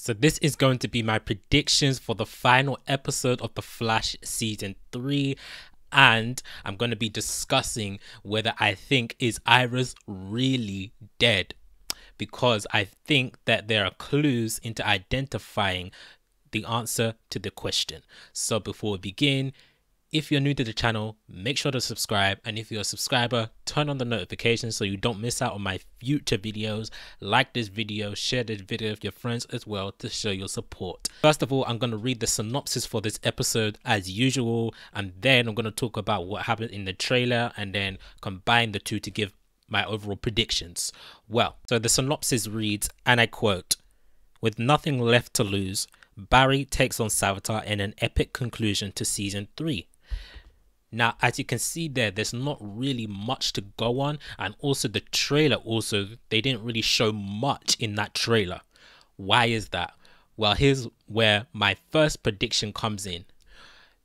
So this is going to be my predictions for the final episode of The Flash Season 3. And I'm going to be discussing whether I think is Iris really dead. Because I think that there are clues into identifying the answer to the question. So before we begin, if you're new to the channel, make sure to subscribe, and if you're a subscriber, turn on the notifications so you don't miss out on my future videos. Like this video, share this video with your friends as well to show your support. First of all, I'm going to read the synopsis for this episode as usual, and then I'm going to talk about what happened in the trailer and then combine the two to give my overall predictions. Well, so the synopsis reads, and I quote, "With nothing left to lose, Barry takes on Savitar in an epic conclusion to Season 3. Now, as you can see there's not really much to go on, and also the trailer they didn't really show much in that trailer. Why is that? Well, here's where my first prediction comes in.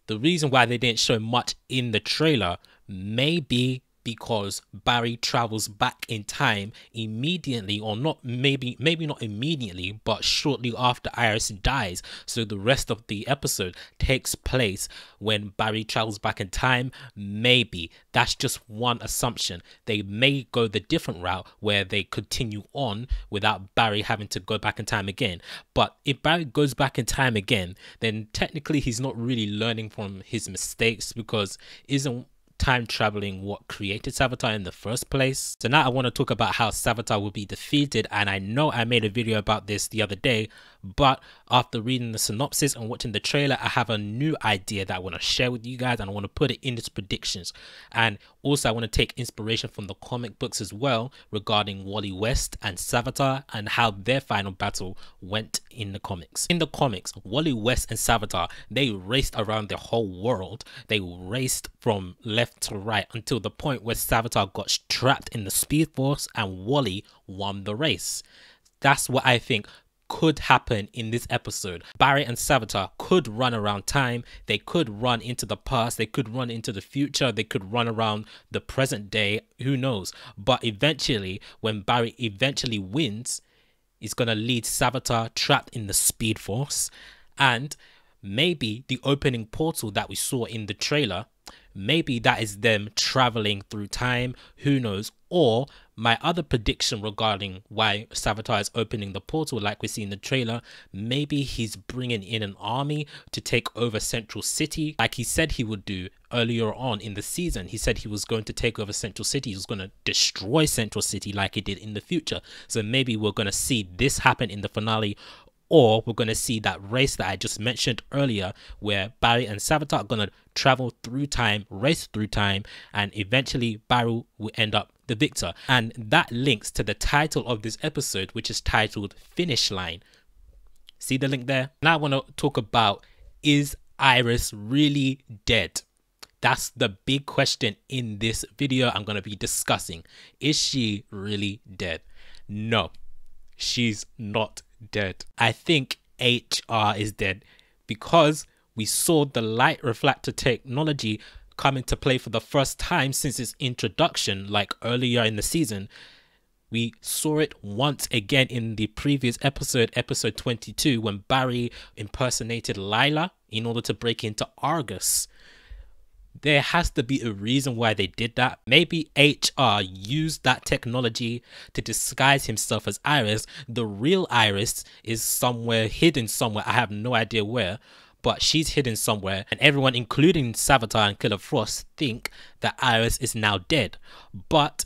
The reason why they didn't show much in the trailer may be because Barry travels back in time immediately, or not, maybe not immediately, but shortly after Iris dies. So the rest of the episode takes place when Barry travels back in time. Maybe that's just one assumption. They may go the different route where they continue on without Barry having to go back in time again. But if Barry goes back in time again, then technically he's not really learning from his mistakes, because isn't time traveling what created Savitar in the first place? So now I want to talk about how Savitar will be defeated, and I know I made a video about this the other day, but after reading the synopsis and watching the trailer, I have a new idea that I want to share with you guys, and I want to put it in its predictions. And also I want to take inspiration from the comic books as well regarding Wally West and Savitar and how their final battle went in the comics. In the comics, Wally West and Savitar, they raced around the whole world. They raced from left to right until the point where Savitar got trapped in the Speed Force and Wally won the race. That's what I think could happen in this episode. Barry and Savitar could run around time, they could run into the past, they could run into the future, they could run around the present day, who knows. But eventually, when Barry eventually wins, it's gonna lead Savitar trapped in the Speed Force, and maybe the opening portal that we saw in the trailer, maybe that is them traveling through time, who knows. Or my other prediction regarding why Savitar is opening the portal like we see in the trailer, maybe he's bringing in an army to take over Central City like he said he would do earlier on in the season. He said he was going to take over Central City, he was going to destroy Central City like he did in the future. So maybe we're going to see this happen in the finale, or we're going to see that race that I just mentioned earlier where Barry and Savitar are going to travel through time, race through time, and eventually Barry will end up the victor. And that links to the title of this episode, which is titled Finish Line. See the link there? Now I want to talk about, is Iris really dead? That's the big question in this video I'm going to be discussing. Is she really dead? No, she's not dead. I think HR is dead because we saw the light reflector technology come into play for the first time since its introduction, like earlier in the season. We saw it once again in the previous episode, episode 22, when Barry impersonated Lila in order to break into Argus. There has to be a reason why they did that. Maybe HR used that technology to disguise himself as Iris. The real Iris is somewhere, hidden somewhere. I have no idea where, but she's hidden somewhere. And everyone, including Savitar and Killer Frost, think that Iris is now dead. But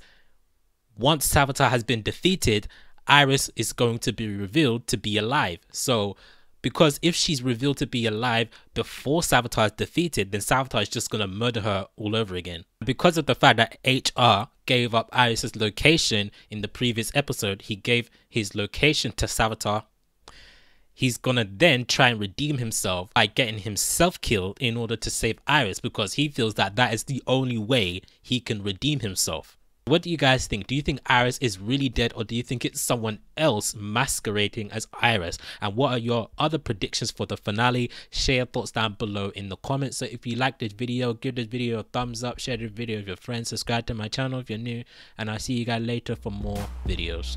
once Savitar has been defeated, Iris is going to be revealed to be alive. So because if she's revealed to be alive before Savitar is defeated, then Savitar is just going to murder her all over again. Because of the fact that HR gave up Iris's location in the previous episode, he gave his location to Savitar. He's going to then try and redeem himself by getting himself killed in order to save Iris, because he feels that that is the only way he can redeem himself. What do you guys think? Do you think Iris is really dead, or do you think it's someone else masquerading as Iris? And what are your other predictions for the finale? Share your thoughts down below in the comments. So if you like this video, give this video a thumbs up, share this video with your friends, subscribe to my channel if you're new, and I'll see you guys later for more videos.